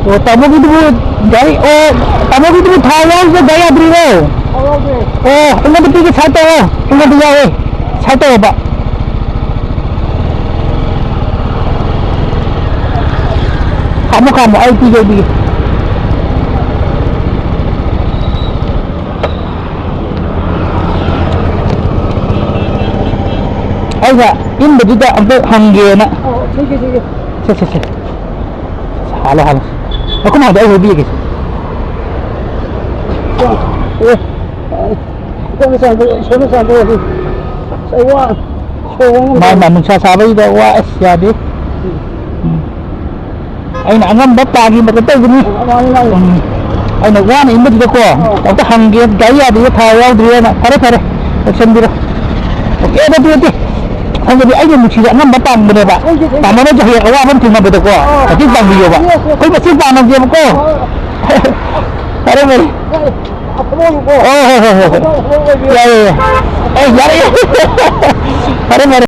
Oh, tamu gitu bu, dari tamu gitu bu Thailand ke gaya beriwo. Oh, enggak betul ke satu, enggak dia satu pak. Kamu, ayo tiga. Ayo, ini betul sampai hanggena. Oh, sige. Cek. Halo. Aku mau ada hobi guys. Ito sabi. Sa iwa. May magsasabi daw jadi. Ay naangam ba pagi magkatay gini. Ay nagwan imba dito ko. Tapos hanggit gaya dito tayo dito na. Pare. Action dito. Okay na dito. Ang gabi ay yung mutsira nga batang mo ba? Tama na dyan, awaman tingnan ba ito ko? Kasi bang video ba? Ay, masin pa ang game ko. Pare mo. Oh. Ay, yari. Pare mo.